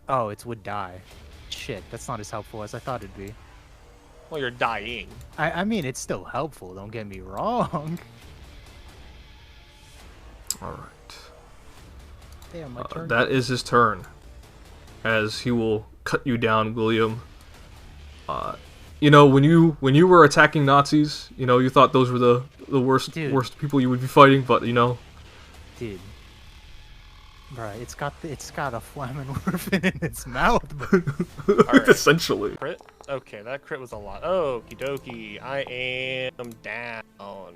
Oh, it would die. Shit, that's not as helpful as I thought it'd be. Well, you're dying. I mean, it's still helpful, don't get me wrong. Alright. Damn, my turn. That is his turn. As he will cut you down, William. You know, when you were attacking Nazis, you know, you thought those were the worst people you would be fighting, but you know. Dude. Right, it's got a Flammenwerfen in its mouth. Right. Essentially. Crit? Okay, that crit was a lot. Okie dokie. I am down.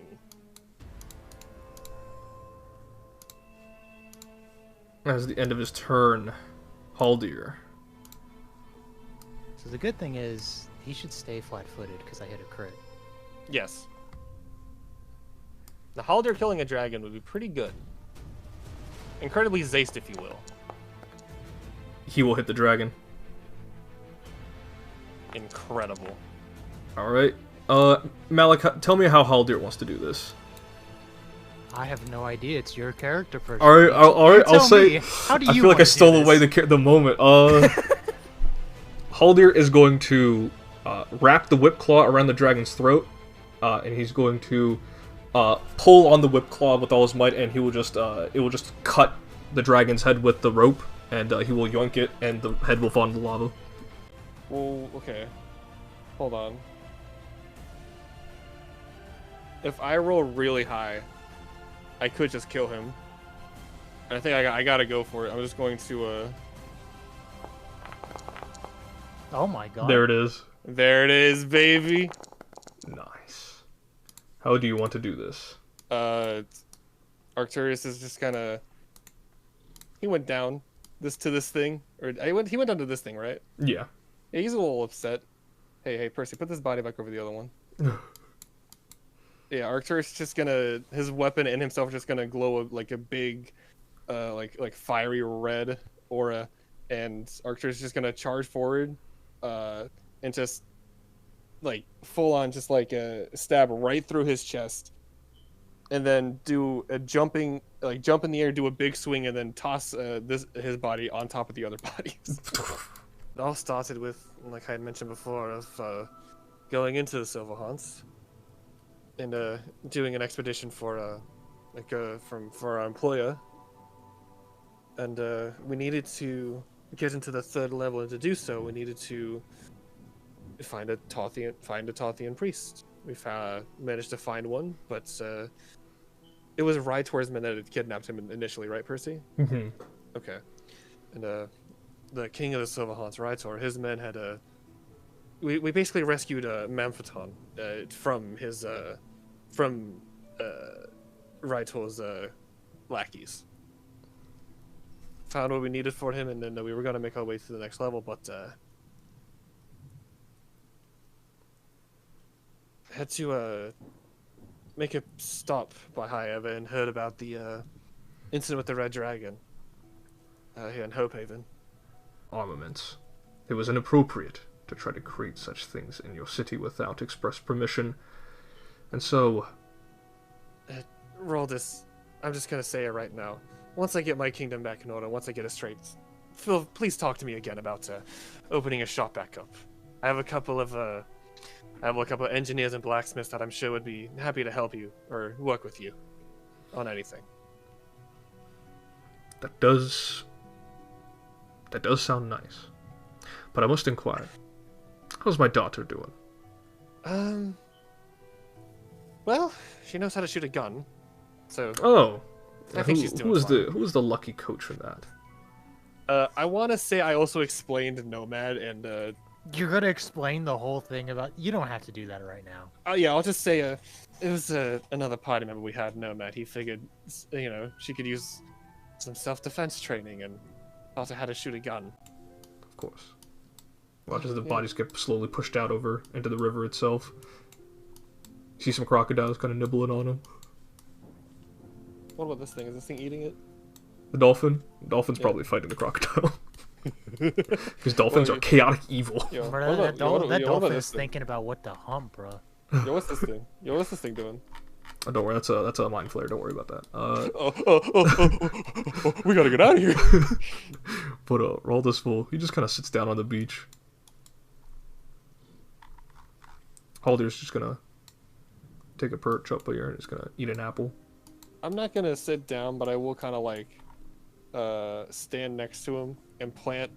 As the end of his turn, Haldir. So the good thing is, he should stay flat-footed because I hit a crit. Yes. The Haldir killing a dragon would be pretty good. Incredibly Zaste, if you will. He will hit the dragon. Incredible. Alright. Malachi, tell me how Haldir wants to do this. I have no idea. It's your character person. Alright, I'll say... How do you I feel like I stole away the moment. Haldir is going to wrap the whip claw around the dragon's throat, and he's going to pull on the whip claw with all his might, and he will just it will just cut the dragon's head with the rope, and he will yoink it, and the head will fall into the lava. Well, okay. Hold on. If I roll really high, I could just kill him. And I think I gotta go for it. I'm just going to Oh my god. There it is. There it is, baby. Nice. How do you want to do this? Arcturus is just kind of... He went down to this thing. Or he went down to this thing, right? Yeah. Yeah, he's a little upset. Hey, Percy, put this body back over the other one. Yeah, Arcturus is just gonna... His weapon and himself are just gonna glow like a big, like fiery red aura. And Arcturus is just gonna charge forward, and just, like, full on just like stab right through his chest. And then do a jump in the air, do a big swing, and then toss his body on top of the other bodies. It all started with, like I had mentioned before, of going into the Silver Haunts and doing an expedition for our employer, and we needed to get into the third level, and to do so, we needed to find a Tothian priest. We managed to find one, but it was Rytor's men that had kidnapped him initially, right, Percy? Mm-hmm. Okay. And the king of the Silver Haunts, Rytor, his men had we basically rescued Mamphaton from his Rytor's lackeys. Found what we needed for him, and then we were gonna make our way to the next level, but had to make a stop by High Eva and heard about the incident with the Red Dragon here in Hopehaven. Armaments. It was inappropriate to try to create such things in your city without express permission, and so... Roldis, I'm just gonna say it right now. Once I get my kingdom back in order, once I get it straight, Phil, please talk to me again about opening a shop back up. I have a couple of engineers and blacksmiths that I'm sure would be happy to help you or work with you on anything. That does sound nice. But I must inquire. How's my daughter doing? Well, she knows how to shoot a gun, so... Oh. I think she's doing fine. Who was the lucky coach for that? I want to say I also explained Nomad, and You're gonna explain the whole thing about... You don't have to do that right now. yeah, I'll just say it was another party member we had, Nomad. He figured, she could use some self-defense training and taught her how to shoot a gun. Of course. Watch as the bodies get slowly pushed out over into the river itself. See some crocodiles kind of nibbling on them. What about this thing? Is this thing eating it? The dolphin? The dolphin's probably fighting the crocodile. Because dolphins are chaotic evil. Yo, Bro, that what dolphin about is this thing? thinking about what to hump, bro. Yo, what's this thing? Yo, what's this thing doing? Oh, don't worry, that's a mind flare. Don't worry about that. We gotta get out of here. But Raldus he just kind of sits down on the beach. Haldir's just gonna take a perch up here and just gonna eat an apple. I'm not gonna sit down, but I will kind of like stand next to him and plant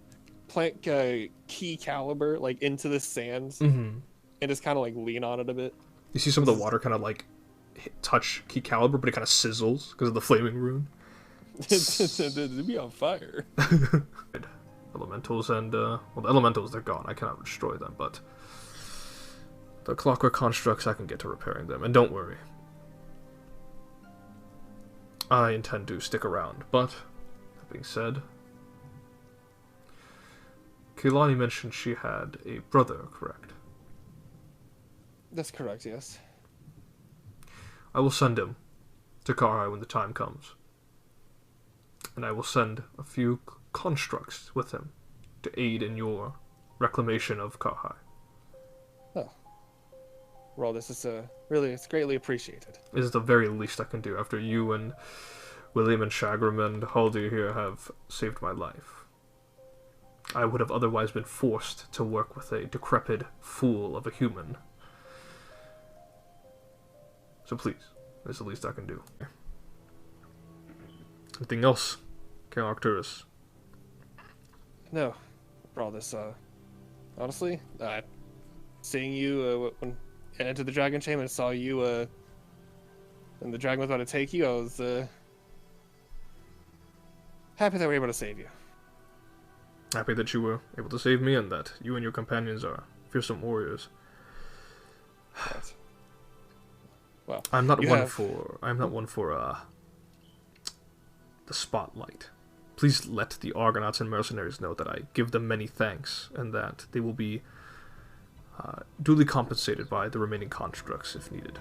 key caliber like into the sands, and just kind of like lean on it a bit. You see some of the water kind of like touch key caliber, but it kind of sizzles because of the flaming rune. It'd be on fire. Elementals and well, the elementals, they're gone. I cannot destroy them, but the clockwork constructs, I can get to repairing them. And don't worry, I intend to stick around. But that being said, Kehlani mentioned she had a brother, correct? That's correct, yes. I will send him to Karhai when the time comes. And I will send a few constructs with him to aid in your reclamation of Karhai. Oh. Well, this is it's greatly appreciated. It is the very least I can do after you and William and Shagram and Haldir here have saved my life. I would have otherwise been forced to work with a decrepit fool of a human. So please, that's the least I can do. Anything else, King Arcturus? No. For all this, honestly, seeing you when I entered the dragon chamber and saw you, and the dragon was about to take you, I was happy that we were able to save you. Happy that you were able to save me and that you and your companions are fearsome warriors. Right. Well, I'm not one for the spotlight. Please let the Argonauts and mercenaries know that I give them many thanks and that they will be duly compensated by the remaining constructs if needed.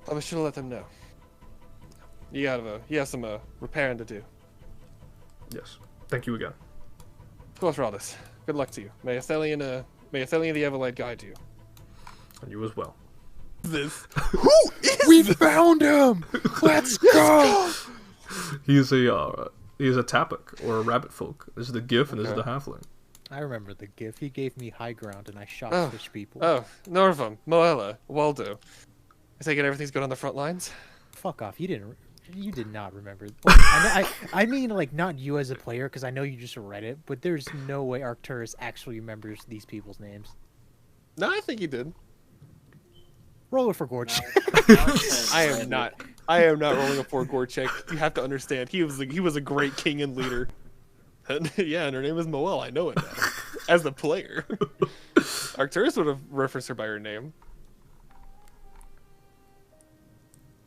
I'll be sure to let them know. You have some repairing to do. Yes. Thank you again. Of course, Raldus. Good luck to you. May Athelion the Everlight guide you. And you as well. This. Who is We found him! Let's go! He is a Tapik, or a rabbit folk. This is the Gif, and this is the Halfling. I remember the GIF. He gave me high ground, and I shot fish people. Oh, Norvam, Moella, Waldo. I take it everything's good on the front lines? Fuck off. You did not remember. I mean, like, not you as a player, because I know you just read it, but there's no way Arcturus actually remembers these people's names. No, I think he did. Roll it for Gorge. I am not rolling a 4 gore check. You have to understand, he was a great king and leader. And, yeah, and her name is Moelle. I know it now. As the player. Arcturus would have referenced her by her name.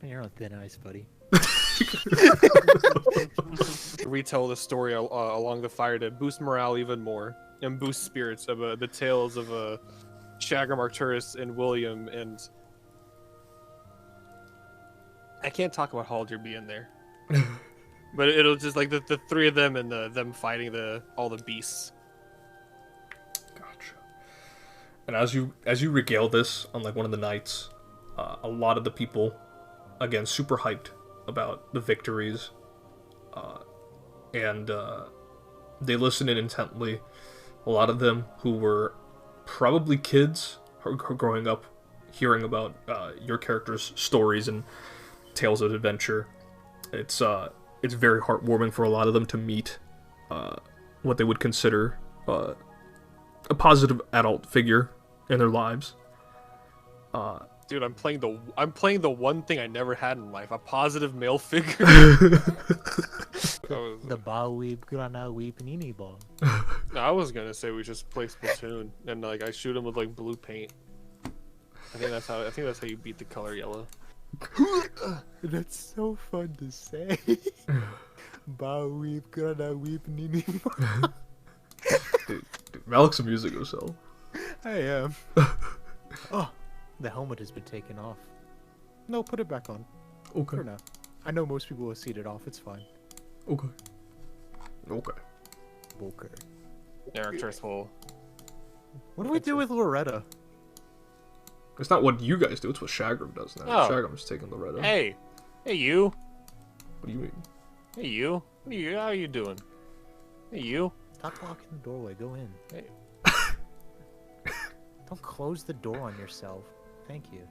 You're on thin ice, buddy. Retell the story along the fire to boost morale even more and boost spirits of the tales of Shagram, Arcturus, and William. And I can't talk about Haldir being there, but it'll just like the 3 of them and them fighting all the beasts. Gotcha. And as you regale this on like one of the nights, a lot of the people, again, super hyped about the victories, and they listen in intently. A lot of them who were probably kids growing up hearing about your characters' stories and tales of adventure. It's very heartwarming for a lot of them to meet what they would consider a positive adult figure in their lives. Dude, I'm playing the one thing I never had in life, a positive male figure. The ball weep, grana weep, nini ball. No, I was gonna say we just play Splatoon and like I shoot him with like blue paint. I think that's how you beat the color yellow. That's so fun to say. Ball weep, grana weep, nini ball. Dude, Malik's a music yourself. I am. Oh, the helmet has been taken off. No, put it back on. Okay. For now. I know most people will seat it off. It's fine. Okay. Okay. Okay. Arcturus will. What do we do with Loretta? It's not what you guys do, it's what Shagram does now. Oh. Shagram's taking Loretta. Hey you. What do you mean? Hey you. How are you doing? Hey, you. Stop blocking the doorway. Go in. Hey. Don't close the door on yourself. Thank you.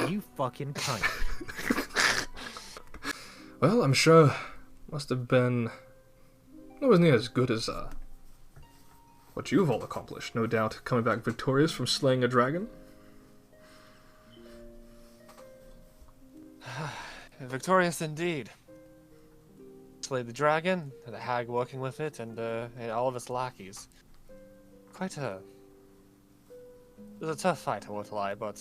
You fucking cunt. Well, I'm sure must have been... It wasn't as good as, what you've all accomplished, no doubt, coming back victorious from slaying a dragon. Victorious indeed. Slayed the dragon, the hag working with it, and all of its lackeys. Quite a... It was a tough fight, I won't lie, but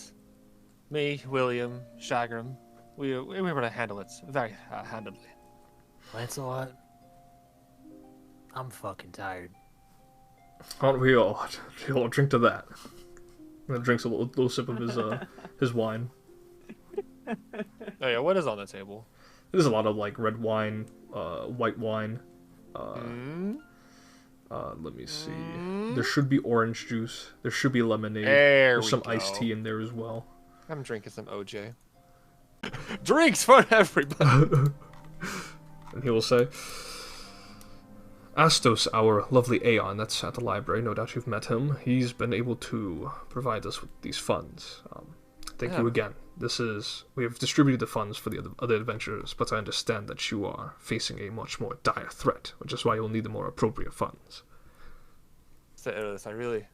me, William, Shagram, we were able to handle it very handedly. Lancelot, I'm fucking tired. Aren't we all? He'll drink to that. And drinks a little sip of his wine. Oh yeah, what is on the table? There's a lot of like red wine, white wine. Let me see. There should be orange juice. There should be lemonade. There's some iced tea in there as well. I'm drinking some OJ. Drinks for everybody. And he will say, Astos, our lovely Aeon, that's at the library. No doubt you've met him. He's been able to provide us with these funds. Thank you again. We have distributed the funds for the other adventurers, but I understand that you are facing a much more dire threat, which is why you'll need the more appropriate funds. I really,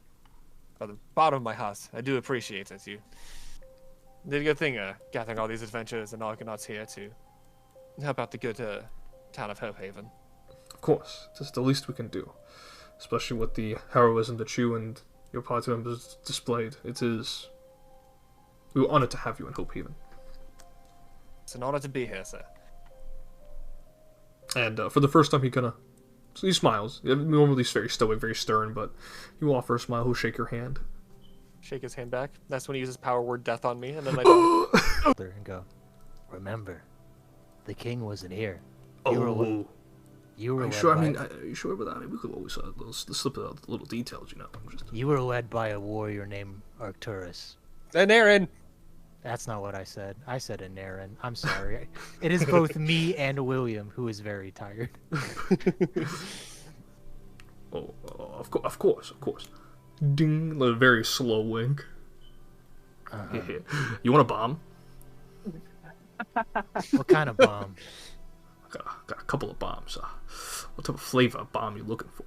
at the bottom of my heart, I do appreciate it. You did a good thing gathering all these adventurers and Argonauts here to help out the good town of Hope Haven. Of course, it's the least we can do, especially with the heroism that you and your party members displayed. We were honored to have you in Hope Haven. It's an honor to be here, sir. And for the first time, he smiles. Normally he's very stoic, very stern, but you offer a smile. He'll shake your hand. Shake his hand back. That's when he uses power word death on me, and then I don't. And go. Remember, the king wasn't here. You were. Are you sure? Are you sure about that? I mean, we could always slip out the little details, you know. You were led by a warrior named Arcturus. And Aaron. That's not what I said. I said an Aaron. I'm sorry. It is both me and William who is very tired. Of course. Ding, a very slow wink. You want a bomb? What kind of bomb? Got a couple of bombs. What type of flavor of bomb you looking for?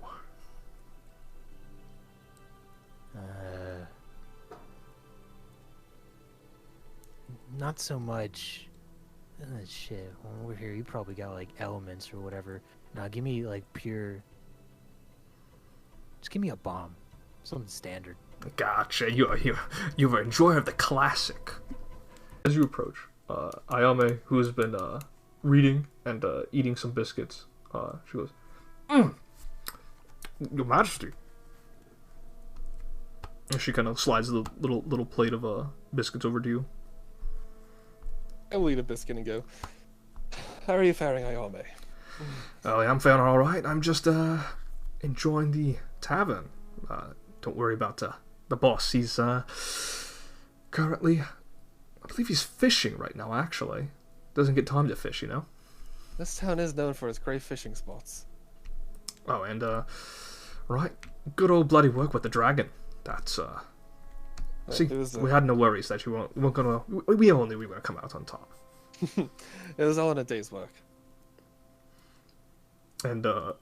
Not so much. Shit. When we're here, you probably got like elements or whatever. Now give me like pure. Just give me a bomb. Something standard. Gotcha. You're an enjoyer of the classic. As you approach, Ayame, who has been reading and eating some biscuits, she goes, Your Majesty. And she kind of slides the little plate of biscuits over to you. I will eat a biscuit and go, how are you faring, Ayame? Oh, yeah, I'm faring all right. I'm just enjoying the tavern. Don't worry about the boss. He's currently, I believe he's fishing right now, actually. Doesn't get time to fish, you know? This town is known for its great fishing spots. Oh, and, right, good old bloody work with the dragon. That's, see, we had no worries that we weren't gonna, we all knew we were gonna come out on top. It was all in a day's work. And, But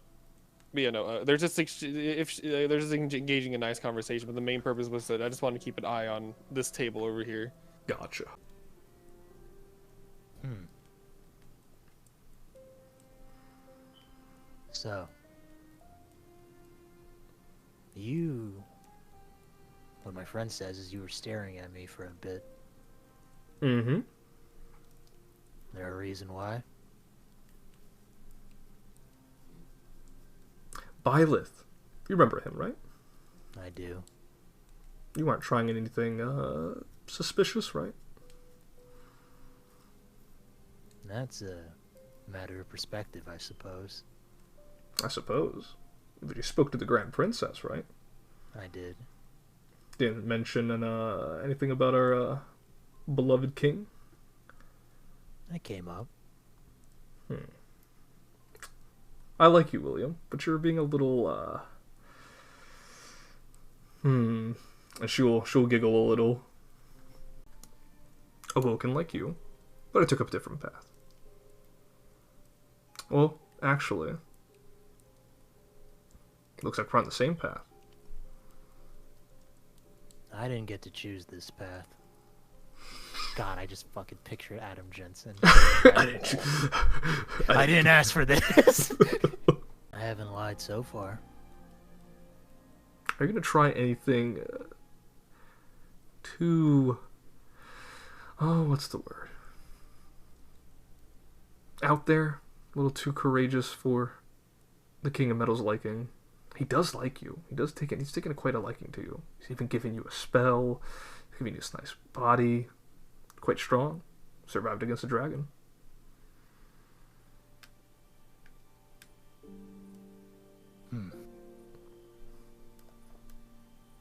yeah, no, they're just they're just engaging in nice conversation, but the main purpose was that I just wanted to keep an eye on this table over here. Gotcha. So, what my friend says is you were staring at me for a bit. Mm-hmm. There a reason why? Byleth. You remember him, right? I do. You weren't trying anything, suspicious, right? That's a matter of perspective, I suppose. I suppose. But you spoke to the Grand Princess, right? I did. Didn't mention anything about our beloved king? That came up. I like you, William, but you're being a little, And she'll giggle a little. Awoken like you, but I took up a different path. Well, actually, looks like we're on the same path. I didn't get to choose this path. God, I just fucking picture Adam Jensen. I didn't ask for this. I haven't lied so far. Are you gonna try anything too... Oh, what's the word? Out there? A little too courageous for the King of Metal's liking. He does like you. He's taken quite a liking to you. He's even given you a spell, giving you this nice body. Quite strong. Survived against a dragon.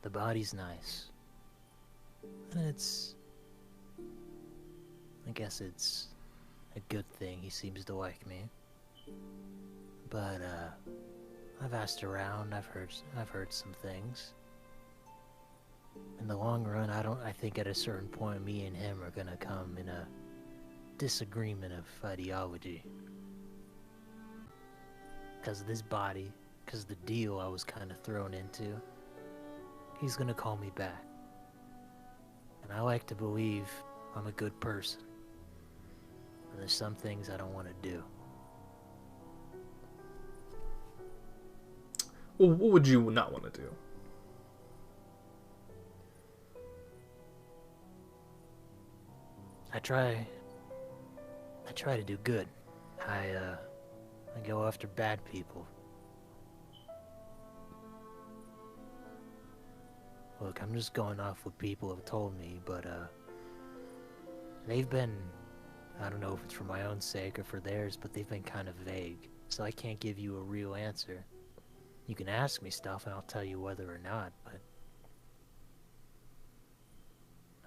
The body's nice. And I guess it's a good thing he seems to like me. But, I've asked around, I've heard some things. In the long run, I think at a certain point, me and him are gonna come in a disagreement of ideology. Because of this body, because of the deal I was kind of thrown into, he's gonna call me back. And I like to believe I'm a good person. And there's some things I don't want to do. Well, what would you not want to do? I try to do good. I go after bad people. Look, I'm just going off what people have told me, but they've been, I don't know if it's for my own sake or for theirs, but they've been kind of vague. So I can't give you a real answer. You can ask me stuff and I'll tell you whether or not, but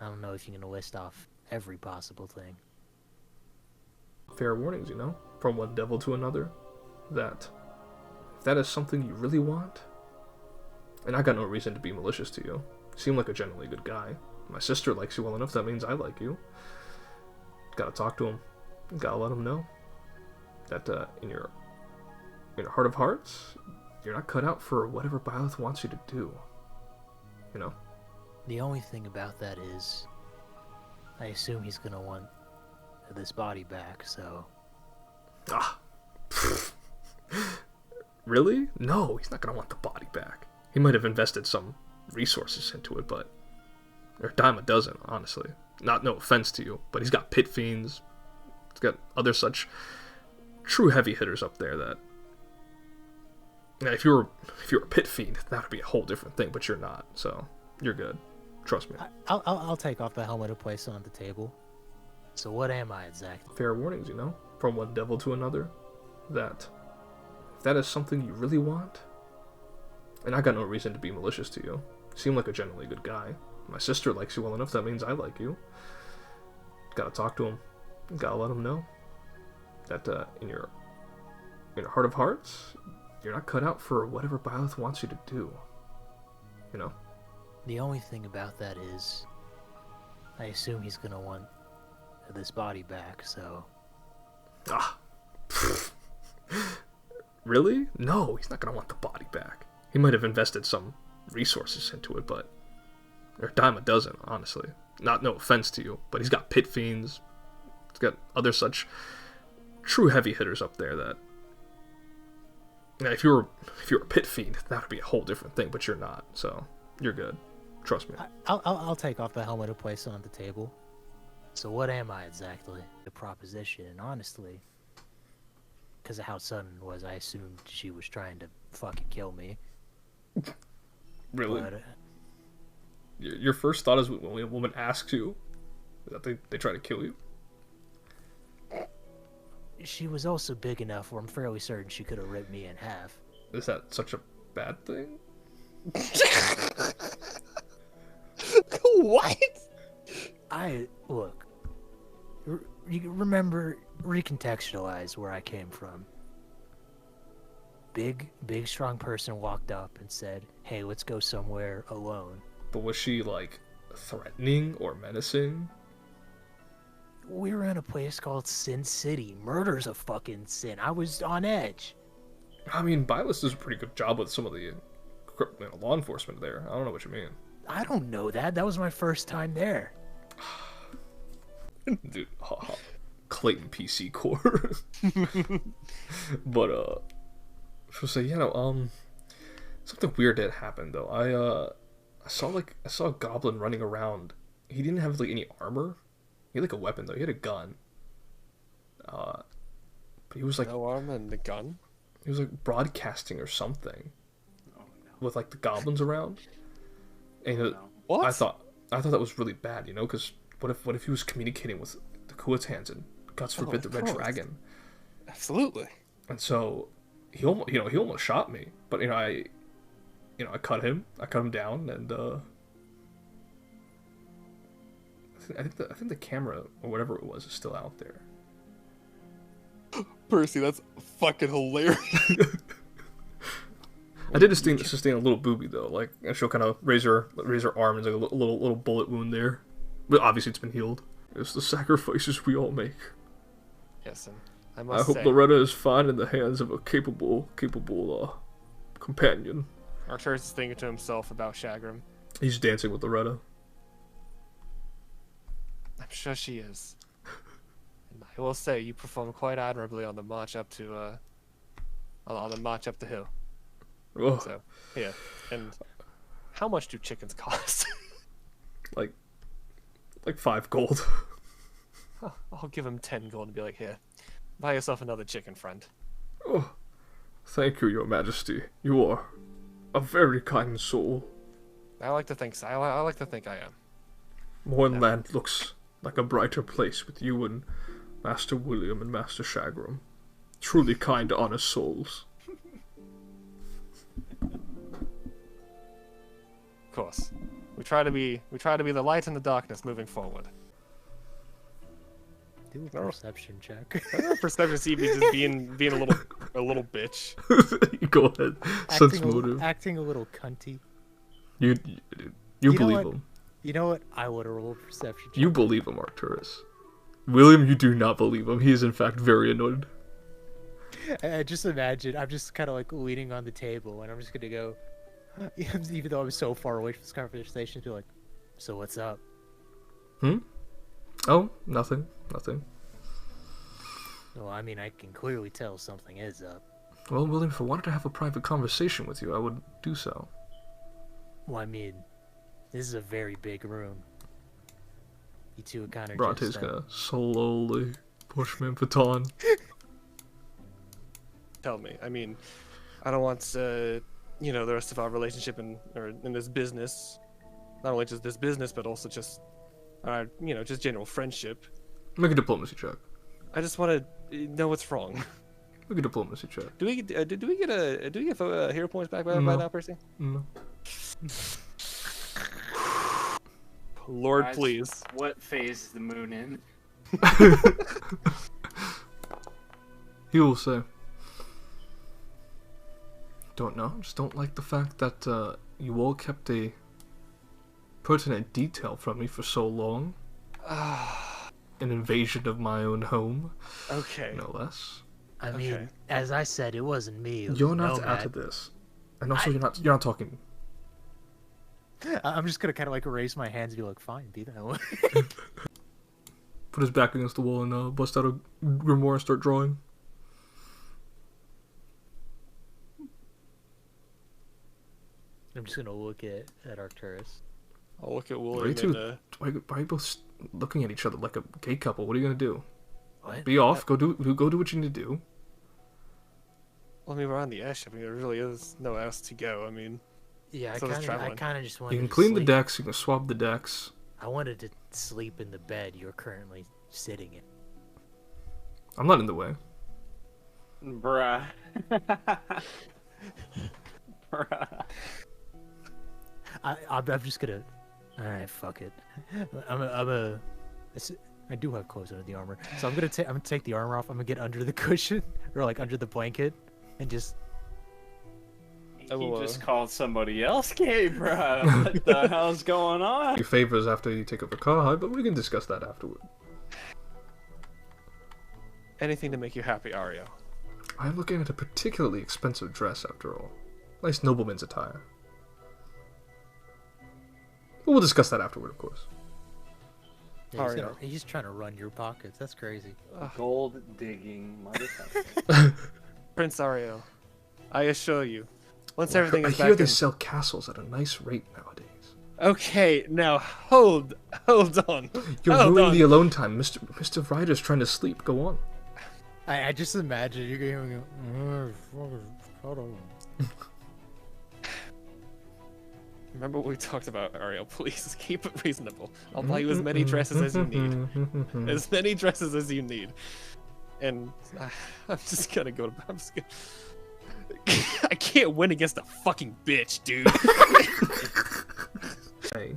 I don't know if you're gonna list off every possible thing. Fair warnings, you know, from one devil to another, that if that is something you really want, and I got no reason to be malicious to you. You seem like a generally good guy. My sister likes you well enough, that means I like you. Gotta talk to him. Gotta let him know that in your heart of hearts, you're not cut out for whatever Byleth wants you to do. You know? The only thing about that is, I assume he's gonna want this body back, so... Ah. Really? No, he's not gonna want the body back. He might have invested some resources into it, but... Or a dime a dozen, honestly. No offense to you, but he's got pit fiends. He's got other such true heavy hitters up there that... Now, if you're a pit fiend, that would be a whole different thing, but you're not, so you're good. Trust me. I'll take off the helmet and place it on the table. So what am I exactly? Fair warnings, you know, from one devil to another, that if that is something you really want, and I got no reason to be malicious to you. You seem like a generally good guy. My sister likes you well enough, that means I like you. Gotta talk to him. Gotta let him know that in your heart of hearts, you're not cut out for whatever Byleth wants you to do. You know? The only thing about that is, I assume he's gonna want this body back, so... Ah. Really? No, he's not gonna want the body back. He might have invested some resources into it, but... Or a dime a dozen, honestly. No offense to you, but he's got pit fiends. He's got other such true heavy hitters up there that... Now, if you're a pit fiend, that would be a whole different thing, but you're not, so you're good. Trust me. I'll take off the helmet and place it on the table. So what am I exactly? The proposition, and honestly, because of how sudden it was, I assumed she was trying to fucking kill me. Really? But, Your first thought is when a woman asks you that they try to kill you? she was also big enough where I'm fairly certain she could have ripped me in half. Is that such a bad thing? What? Look, you remember, recontextualize where I came from. big, strong person walked up and said, "Hey, let's go somewhere alone." But was she, like, threatening or menacing? We were in a place called Sin City. Murder's a fucking sin. I was on edge. I mean, Bylus does a pretty good job with some of the law enforcement there. I don't know what you mean. I don't know that. That was my first time there. Dude, Clayton PC Core. But, so say, something weird did happen, though. I saw a goblin running around. He didn't have, like, any armor. He had, like, a weapon, though. He had a gun. But he was, like... No armor and the gun? He was, like, broadcasting or something. Oh, no. With, like, the goblins around. And No. What? I thought that was really bad, because what if he was communicating with the Kuatans and, God's forbid, the of Red course. Dragon? Absolutely. And so he almost shot me, but I cut him down, and I think the camera or whatever it was is still out there. Percy, that's fucking hilarious. I did sustain a little booby though, like, and she'll kind of raise her arm, and there's like a little bullet wound there, but obviously it's been healed. It's the sacrifices we all make. Yes, and I I must hope say, Loretta is fine in the hands of a capable companion. Arcturus is thinking to himself about Shagrim. He's dancing with Loretta. I'm sure she is. And I will say, you performed quite admirably on the march up to, on the march up the hill. Oh, So, yeah. And how much do chickens cost? like 5 gold. I'll give him 10 gold and be like, here, buy yourself another chicken, friend. Oh, thank you, Your Majesty. You are a very kind soul. I like to think so. I like to think I am. Mournland looks like a brighter place with you and Master William and Master Shagrum. Truly kind, honest souls. Of course. We try to be the light in the darkness moving forward. Do a perception check. Perception see me just being a little bitch. Go ahead. Sense motive. Acting a little cunty. You know believe what? him. You know what? I would have rolled a perception check. You believe him, Arcturus. William, you do not believe him. He is in fact very annoyed. Just imagine, I'm just kind of like leaning on the table, and I'm just gonna go, even though I'm so far away from this conversation, be like, "So what's up?" Oh, nothing. Well, I mean, I can clearly tell something is up. Well, William, if I wanted to have a private conversation with you, I would do so. Well, I mean, this is a very big room. You two are kind of Bronte's just... gonna slowly push me baton. Tell me. I mean, I don't want the rest of our relationship in this business. Not only just this business, but also just our, just general friendship. Make a diplomacy check. I just want to know what's wrong. Make a diplomacy check. Do we get hero points back by No. now, Percy? No. Lord, Guys, please. What phase is the moon in? He will say. Don't know. Just don't like the fact that you all kept a pertinent detail from me for so long. An invasion of my own home, Okay. no less. I mean, Okay. as I said, it wasn't me. It was You're not Nomad. out of this, and also you're not talking. I'm just gonna kind of like raise my hands and be like, "Fine, be that way." Put his back against the wall and bust out a grimoire and start drawing. I'm just gonna look at Arcturus. I'll look at Why are William you two- and Why are you both looking at each other like a gay couple? What are you gonna do? What? Be off. Go do what you need to do. well, I mean, we're on the airship. I mean, there really is no else to go. I mean, Yeah, So it's I traveling. kind of just wanted. You can to clean the sleep. decks. You can swab the decks. I wanted to sleep in the bed you're currently sitting in. I'm not in the way. Bruh. Bruh. I'm just gonna. Alright, fuck it. I do have clothes under the armor, so I'm gonna take the armor off. I'm gonna get under the cushion or like under the blanket, and just I He will, just called somebody else gay, bro. What the hell's going on? Your favors after you take up a car, but we can discuss that afterward. anything to make you happy, Ario. I'm looking at a particularly expensive dress, after all. Nice nobleman's attire. But we'll discuss that afterward, of course. Yeah, Ario. he's trying to run your pockets. That's crazy. Gold digging motherfucker. Prince Ario, I assure you, once Well, everything I is hear back they in... sell castles at a nice rate nowadays. Okay, now hold on. You're Hold ruining on. the alone time. Mr. Ryder's trying to sleep. Go on. I just imagine you're going hold on. Remember what we talked about, Ariel. Please keep it reasonable. I'll buy you as many dresses as you need. As many dresses as you need. And I'm just gonna go to... I'm just gonna... I can't win against a fucking bitch, dude. Hey.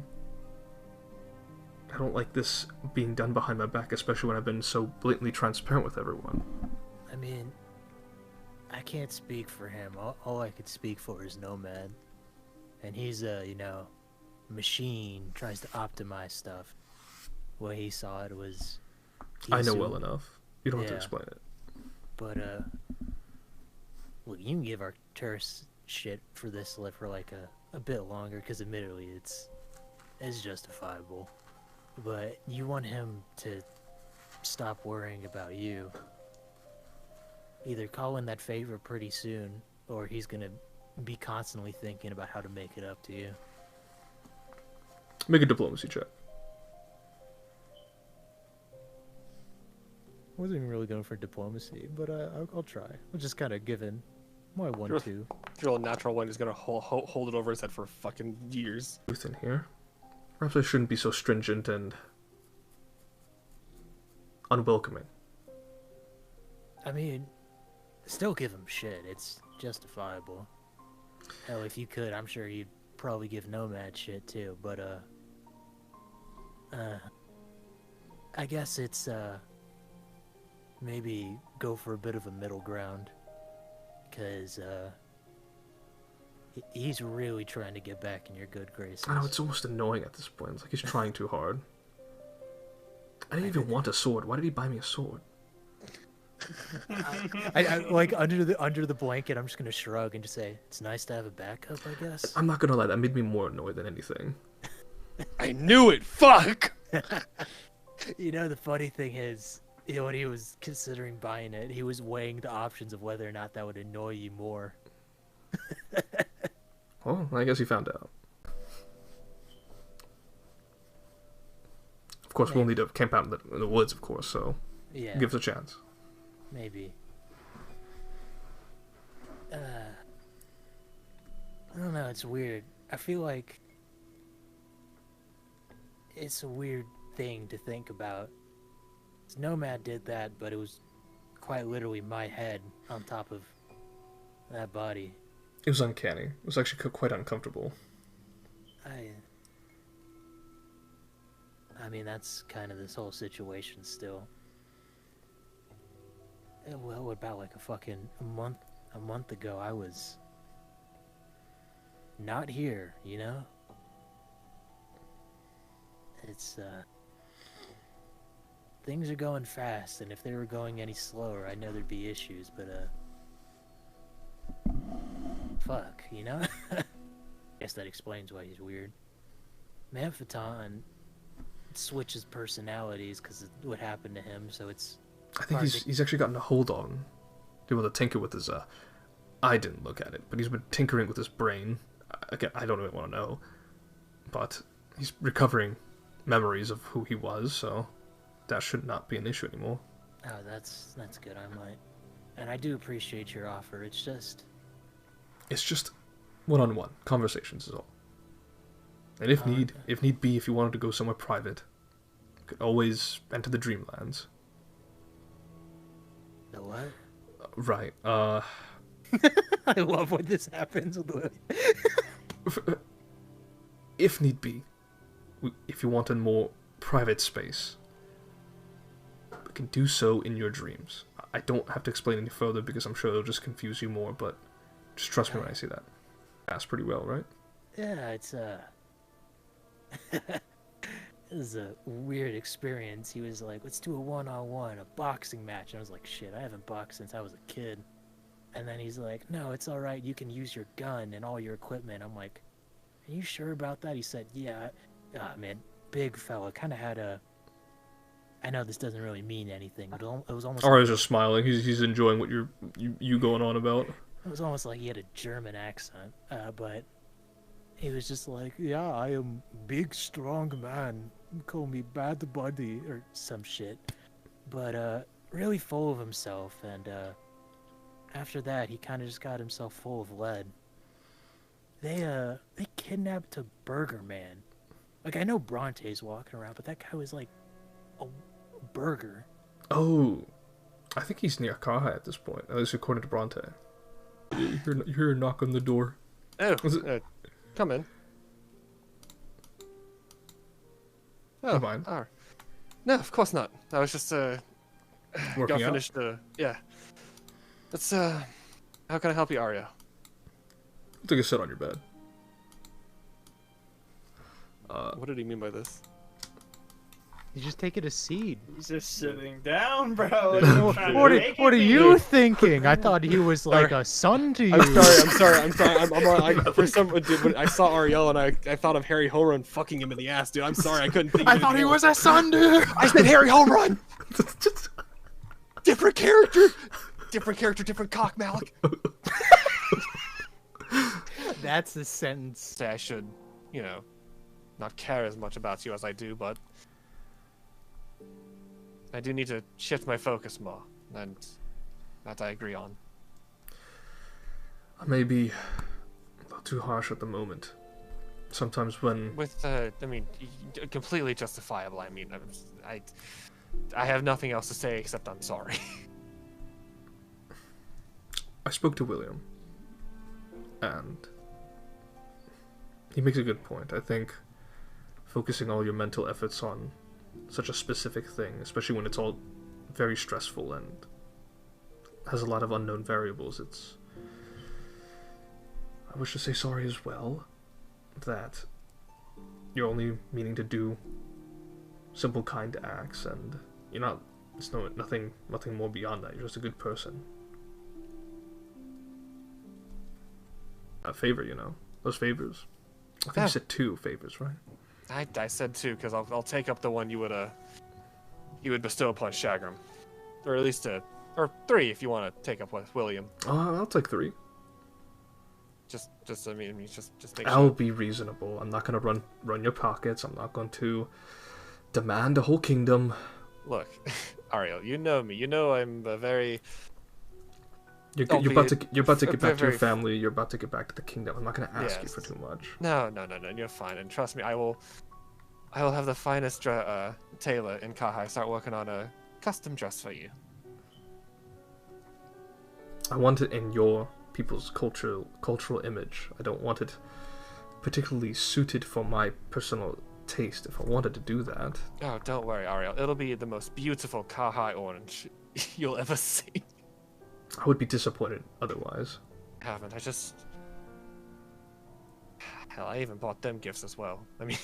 I don't like this being done behind my back, especially when I've been so blatantly transparent with everyone. I mean, I can't speak for him. All I could speak for is Nomad. And he's a, machine, tries to optimize stuff. The way he saw it was... I know well enough. You don't have to Yeah. explain it. But, look, you can give Arcturus shit for this for like a bit longer, because admittedly it's justifiable. But you want him to stop worrying about you. Either call in that favor pretty soon, or he's gonna be constantly thinking about how to make it up to you. Make a diplomacy check. I wasn't even really going for diplomacy, but I'll try. I'm just kind of giving my 1-2. Drill a natural one is gonna hold it over his head for fucking years. Truth in here. Perhaps I shouldn't be so stringent and unwelcoming. I mean, still give him shit. It's justifiable. Hell, if you could, I'm sure you'd probably give Nomad shit too. But I guess it's maybe go for a bit of a middle ground, because he's really trying to get back in your good graces. I know, it's almost annoying at this point. It's like he's trying too hard. I didn't even want a sword. Why did he buy me a sword? I like under the blanket. I'm just gonna shrug and just say it's nice to have a backup, I guess. I'm not gonna lie, that made me more annoyed than anything. I knew it! Fuck! The funny thing is, when he was considering buying it, he was weighing the options of whether or not that would annoy you more. Well, I guess he found out. Of course, we'll need to camp out in the woods, of course, so Yeah, give us a chance. maybe. I don't know, it's weird. I feel like it's a weird thing to think about. Nomad did that, but it was quite literally my head on top of that body. It was uncanny. It was actually quite uncomfortable. I mean, that's kind of this whole situation still. Well, about like a month ago, I was not here, It's, things are going fast, and if they were going any slower, I know there'd be issues, but, fuck, Guess that explains why he's weird. Manphaton switches personalities because of what happened to him, so it's... I think he's actually gotten a hold on, able to tinker with his, I didn't look at it, but he's been tinkering with his brain. Again, I don't even want to know, but he's recovering memories of who he was, so that should not be an issue anymore. Oh, that's good, I might. And I do appreciate your offer, it's just one-on-one conversations is all. And if need be, if you wanted to go somewhere private, you could always enter the Dreamlands. The what? Right, I love when this happens. if need be, if you want a more private space, you can do so in your dreams. I don't have to explain any further because I'm sure it'll just confuse you more, but just trust me when I say that. That's pretty well, right? Yeah, it's it was a weird experience. He was like, let's do a one-on-one, a boxing match. And I was like, shit, I haven't boxed since I was a kid. And then he's like, no, it's all right. You can use your gun and all your equipment. I'm like, are you sure about that? He said, yeah. Ah, man, big fella. Kind of had a... I know this doesn't really mean anything, but it was almost Arya's just smiling. He's enjoying what you going on about. it was almost like he had a German accent. But he was just like, yeah, I am big, strong man. Call me Bad Buddy or some shit. But really full of himself. And after that, he kind of just got himself full of lead. They kidnapped a burger man. Like, I know Bronte's walking around, but that guy was like a burger. Oh, I think he's near Kaha at this point, at least according to Bronte. You hear a knock on the door. Oh, Was it- come in. Oh, Never mind. all right. No, of course not. I was just got Working out? finished. Yeah. Let's how can I help you, Arya? Take a sit on your bed. What did he mean by this? He's just taking a seat. He's just sitting down, bro. What are you thinking? I thought he was like a son to you. I'm sorry. For some, dude, when I saw Ariel and I thought of Harry Holrun fucking him in the ass, dude. I'm sorry, I couldn't think. I thought he was a son, dude. I said Harry Holrun. Different character, different cock, Malik. That's the sentence. Say I should, not care as much about you as I do, but I do need to shift my focus more, and that I agree on. I may be a little too harsh at the moment. Sometimes when... With, completely justifiable. I mean, I have nothing else to say except I'm sorry. I spoke to William, and he makes a good point. I think focusing all your mental efforts on such a specific thing, especially when it's all very stressful and has a lot of unknown variables, I wish to say sorry as well, that you're only meaning to do simple, kind acts, and you're not, nothing more beyond that. You're just a good person. A favor, those favors. I think you said 2 favors, right? I said 2 because I'll take up the one you would bestow upon Shagram, or at least or 3 if you want to take up with William. I'll take 3. Just make I'll sure. be reasonable. I'm not gonna run your pockets. I'm not going to demand a whole kingdom. Look, Ariel, you know me. You know I'm a very. You're about to get back to your very- family. You're about to get back to the kingdom. I'm not gonna ask you Yes. for too much. No, you're fine, and trust me, I will have the finest tailor in Kahai start working on a custom dress for you. I want it in your people's cultural image. I don't want it particularly suited for my personal taste. If I wanted to do that, Oh, don't worry, Ariel. It'll be the most beautiful Kahai orange you'll ever see. I would be disappointed otherwise. Haven't I just? Hell, I even bought them gifts as well. I mean,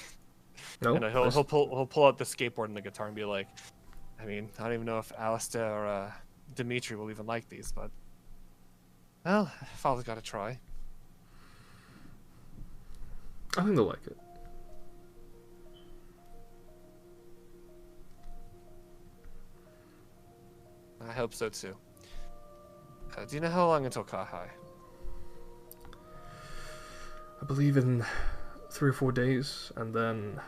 No, and he'll pull out the skateboard and the guitar and be like, I mean, I don't even know if Alistair or Dimitri will even like these, but well, father's got to try. I think they'll like it. I hope so too. Do you know how long until Kahai? I believe in 3 or 4 days, and then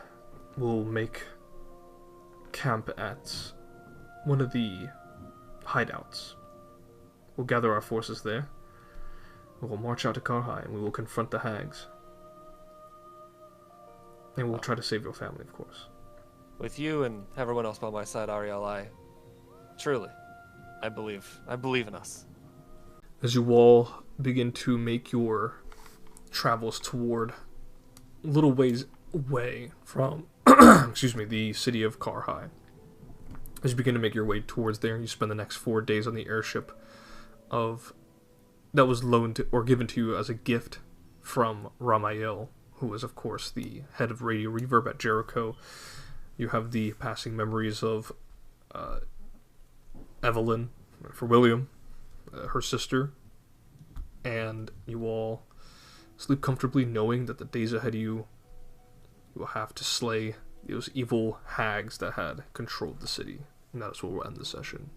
we'll make camp at one of the hideouts. We'll gather our forces there. We will march out to Karhai, and we will confront the hags. And we'll try to save your family, of course. With you and everyone else by my side, Ariel, I believe in us. As you all begin to make your travels toward a little ways away from the city of Karhai. As you begin to make your way towards there, you spend the next 4 days on the airship that was loaned or given to you as a gift from Ramael, who is, of course, the head of Radio Reverb at Jericho. You have the passing memories of Evelyn, for William, her sister, and you all sleep comfortably knowing that the days ahead of you will have to slay those evil hags that had controlled the city. And that is where we'll end the session.